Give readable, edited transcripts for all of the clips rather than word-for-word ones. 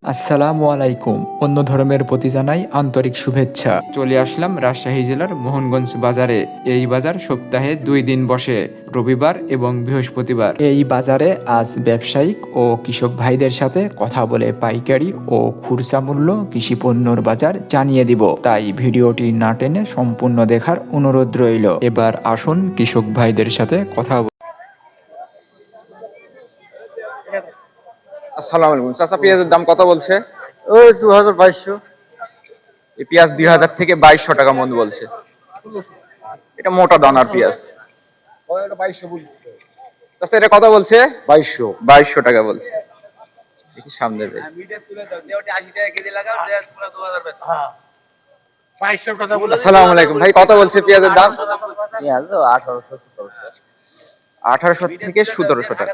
আসসালামু আলাইকুম। অন্য ধর্মের প্রতি জানাই আন্তরিক শুভেচ্ছা। চলে আসলাম রাজশাহী জেলার মোহনগঞ্জ বাজারে। এই বাজার সপ্তাহে 2 দিন বসে, রবিবার এবং বৃহস্পতিবার। এই বাজারে আজ ব্যবসায়িক ও কৃষক ভাইদের সাথে কথা বলে পাইকারি ও খুচরা মূল্য কৃষি পণ্যর বাজার জানিয়ে দিব। তাই ভিডিওটি না টেনে সম্পূর্ণ দেখার অনুরোধ রইল। এবার আসুন কৃষক ভাইদের সাথে কথা আসসালামু আলাইকুম। চাচা, পেঁয়াজের দাম কত বলছে? ওই 2200। এই পেঁয়াজ 2000 থেকে 2200 টাকা মন বলছে। এটা মোটা দানার পেঁয়াজ। চাচা, এটা কত বলছে? 2200 টাকা বলছে। দেখি সামনে যাই। আসসালামু আলাইকুম ভাই, কত বলছে পেঁয়াজের দাম? 1800 থেকে 1700 টাকা।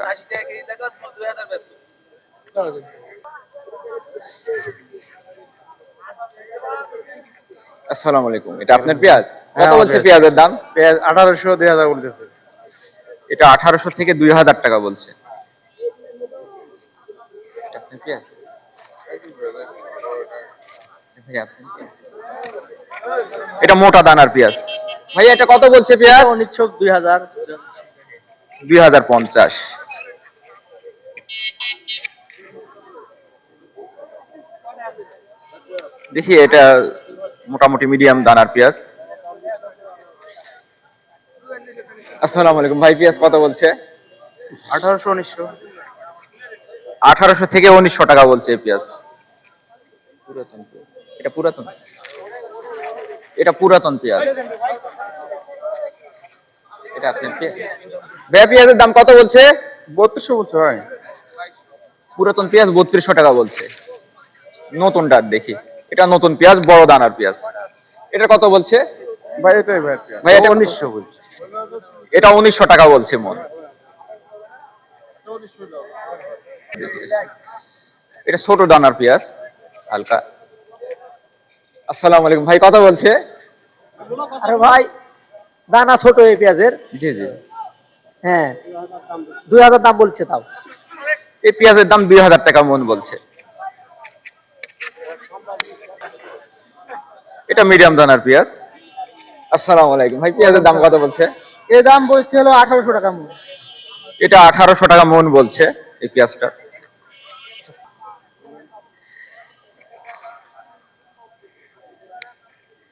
আসসালামু আলাইকুম, এটা আপনার পেঁয়াজ? কত বলছে পেঁয়াজের দাম? পেঁয়াজ 1800 2000 বলতেছে। এটা 1800 থেকে 2000 টাকা বলছে। এটা আপনার পেঁয়াজ? এটা মোটা দানার পেঁয়াজ। ভাইয়া, এটা কত বলছে পেঁয়াজ? 2000। 2050। দেখি, এটা মোটামুটি মিডিয়াম দানার পেঁয়াজ। আসসালামু আলাইকুম ভাই, পেঁয়াজ কত বলছে? 1800 1900। 1800 থেকে 1900 টাকা বলছে এই পেঁয়াজ। এটা পুরাতন, এটা পুরাতন পেঁয়াজ। এটা আপনার পেঁয়াজ? ভাইয়া, পেঁয়াজের দাম কত বলছে? 3200 বলছে ভাই। পুরাতন পেঁয়াজ 3200 টাকা বলছে। নতুনটা দেখি, এটা নতুন পেঁয়াজ, বড় দানার পেঁয়াজ। এটা কত বলছে? ভাই এটাই ভাই। ভাই, এটা 1900 বলছে। এটা 1900 টাকা বলছে মন। এটা ছোট দানার পেঁয়াজ, হালকা। আসসালামু আলাইকুম ভাই, কত বলছে? আরে ভাই, দানা ছোট এই পেঁয়াজের। জি জি। হ্যাঁ, 2000 দাম বলছে তাও। এই পেঁয়াজের দাম 2000 টাকা মন বলছে। এটা মিডিয়াম দানার পেঁয়াজ। আসসালামু আলাইকুম ভাই, পেঁয়াজের দাম কত বলছে? এই দাম বলছে হলো 1800 টাকা মূল। এটা 1800 টাকা মন বলছে এই পেঁয়াজটা।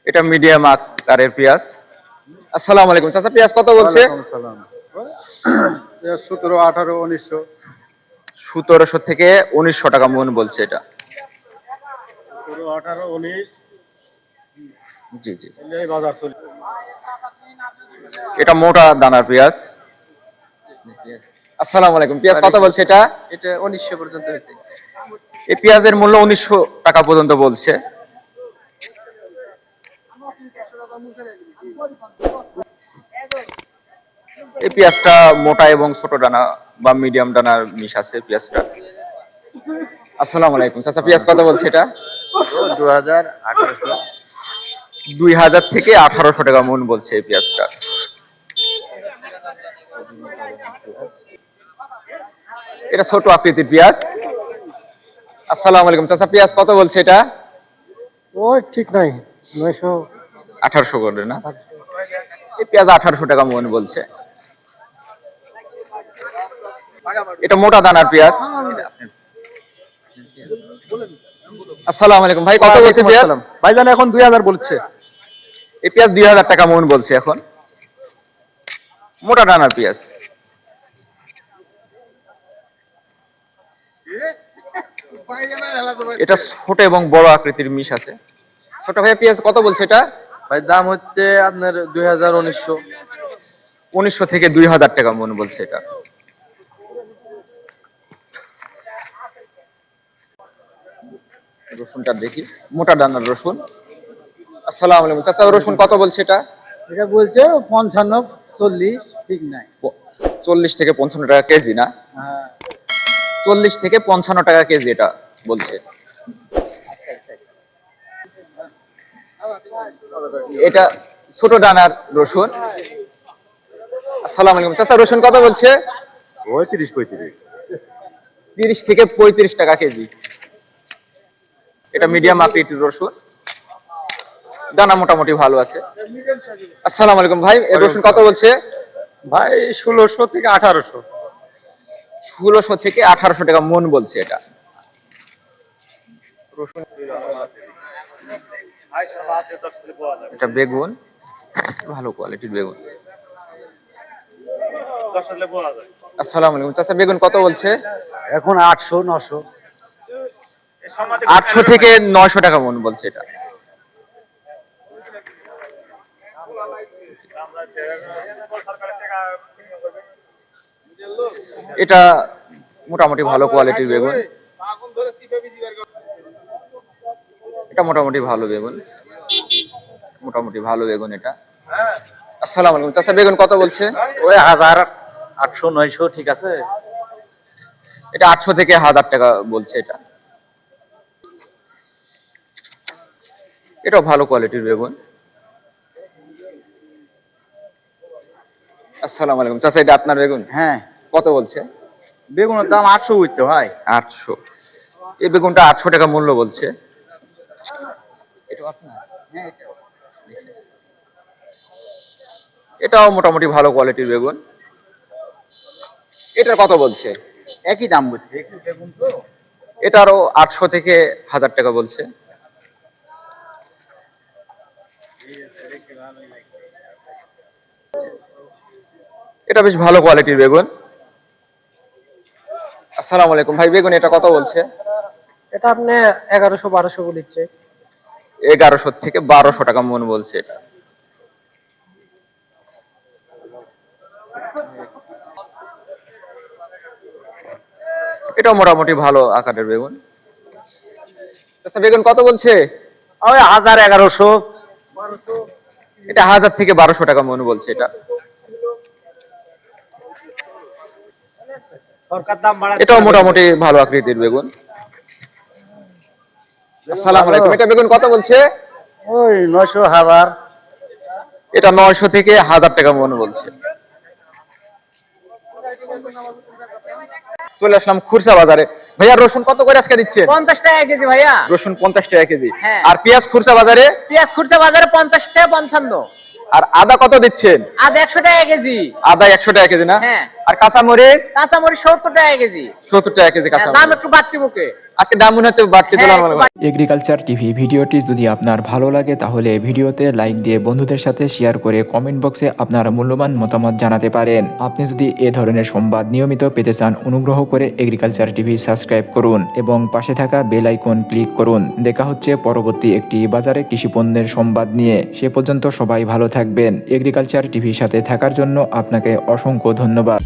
এটা মিডিয়াম আকারের পেঁয়াজ। আসসালামু আলাইকুম চাচা, পেঁয়াজ কত বলছে? সালাম। 17 18 1900। 1700 থেকে 1900 টাকা মন বলছে এটা। 17 18 19। জি জি। এই বাজার চলে। এটা মোটা দানার পেঁয়াজ। আসসালামু আলাইকুম, পেঁয়াজ কত বলছে এটা? এটা 1900 পর্যন্ত হয়েছে। এই পেঁয়াজের মূল্য 1900 টাকা পর্যন্ত বলছে। এই পেঁয়াজটা মোটা এবং ছোট দানা বা মিডিয়াম দানার মিশ আছে পেঁয়াজটা। আসসালামু আলাইকুম চাচা, পেঁয়াজ কত বলছে এটা? 2000 1800। 2000 থেকে 1800 টাকা মন বলছে এই পেঁয়াজটা। এটা ছোট আকৃতির পেঁয়াজ। আসসালামু আলাইকুম চাচা, পেঁয়াজ কত বলছে এটা? ওই ঠিক নাই, 900। 1800 করে না? এই পেঁয়াজ 1800 টাকা মন বলছে। এটা মোটা দানার পেঁয়াজ। আসসালামু আলাইকুম ভাই, কত বলছে পেঁয়াজ? ভাইজান এখন 2000 বলছে। এই পেঁয়াজ 2000 টাকা মন বলছে এখন। মোটা দানার পেঁয়াজ। এটা ছোট এবং বড় আকৃতির মিশ আছে। ছোট ভাই, পেঁয়াজ কত বলছে এটা? ভাই দাম হচ্ছে আপনার 2000 1900। 1900 থেকে 2000 টাকা মন বলছে এটা। রসুনটা দেখি, মোটা দানার রসুন। আসসালামু আলাইকুম চাচা, রসুন কত বলছে এটা? এটা বলছে 55 40, ঠিক নাই। 40 থেকে 55 টাকা কেজি না? হ্যাঁ। 40 থেকে 55 টাকা কেজি এটা বলছে। এটা ছোট দানার রসুন। আসসালামু আলাইকুম চাচা, রসুন কত বলছে? 35 35। 30 থেকে 35 টাকা কেজি। এটা মিডিয়াম আকৃতির রসুন, দানা মোটামুটি ভালো আছে। আসসালামু আলাইকুম ভাই, এই রসুন কত বলছে? ভাই 1600 থেকে 1800। 1600 থেকে 1800 টাকা মন বলছে এটা। এটা বেগুন, ভালো কোয়ালিটির বেগুন। আসসালামু আলাইকুম চাচা, বেগুন কত বলছে? এখন 800 900। 800 থেকে 900 টাকা মন বলছে এটা। এটা মোটামুটি ভালো কোয়ালিটির বেগুন, এটা মোটামুটি ভালো বেগুন, মোটামুটি ভালো বেগুন এটা। আসসালামু আলাইকুম চাচা, বেগুন কত বলছে? ওই 1800 900 ঠিক আছে। এটা 800 থেকে 1000 টাকা বলছে এটা। এটাও ভালো কোয়ালিটির বেগুন। আসসালামু আলাইকুম চাচা, এটা আপনার বেগুন? হ্যাঁ, কত বলছে? বেগুনের দাম 800 হইতো ভাই। 800। এই বেগুনটা 800 টাকা মূল্য বলছে। এটাও আপনার? হ্যাঁ, এটাও মোটামুটি ভালো কোয়ালিটির বেগুন। এটা কত বলছে? একই দাম বলছে, একই বেগুন তো। এটারও 800 থেকে 1000 টাকা বলছে। এটা বেশ ভালো কোয়ালিটির বেগুন। আসসালামু আলাইকুম ভাই, বেগুন এটা কত বলছে? এটা আপনি 1100 1200 বলেছে। 1100 থেকে 1200 টাকা মন বলছে এটা। এটা মোটামুটি ভালো আকারের বেগুন। আচ্ছা, বেগুন কত বলছে? ওই 1000 1100। এটা 1000 থেকে 1200 টাকা মন বলছে এটা। সরকার দাম বাড়ায়। এটাও মোটামুটি ভালো আকৃতির বেগুন। আসসালামু আলাইকুম, এটা বেগুন কত বলছে? ওই 900 1000। এটা 900 থেকে 1000 টাকা মন বলছে। চলে আসলাম খুরসা বাজারে। ভাইয়া রসুন কত করে আজকে দিচ্ছেন? 50 টাকা কেজি ভাইয়া। রসুন 50 টাকা কেজি। হ্যাঁ। আর পেঁয়াজ খুরসা বাজারে? পেঁয়াজ খুচরা বাজারে 50 টাকা 55। আর আদা কত দিচ্ছেন? আদা 100 টাকা কেজি। আদা 100 টাকা কেজি না? হ্যাঁ। আর কাঁচামরিচ? কাঁচামরিচ 70 টাকা কেজি। 70 টাকা কেজি দাম কাঁচামরিচ। একটু বাড়তি মুখে। আজকে দাম মনে হচ্ছে বাড়তি হ্যাঁ, তোলা একটু মনে হয়। বাড়তি। এগ্রিকালচার টিভি ভিডিওটি যদি আপনার ভালো লাগে তাহলে ভিডিওতে লাইক দিয়ে বন্ধুদের সাথে শেয়ার করে কমেন্ট বক্সে আপনার মূল্যবান মতামত জানাতে পারেন। আপনি যদি এ ধরনের সংবাদ নিয়মিত পেতে চান অনুগ্রহ করে এগ্রিকালচার টিভি সাবস্ক্রাইব করুন এবং পাশে থাকা বেল আইকন ক্লিক করুন। দেখা হচ্ছে পরবর্তী একটি বাজারে কৃষি পণ্যের সংবাদ নিয়ে। সে পর্যন্ত সবাই ভালো থাকবেন। এগ্রিকালচার টিভির সাথে থাকার জন্য আপনাকে অসংখ্য ধন্যবাদ।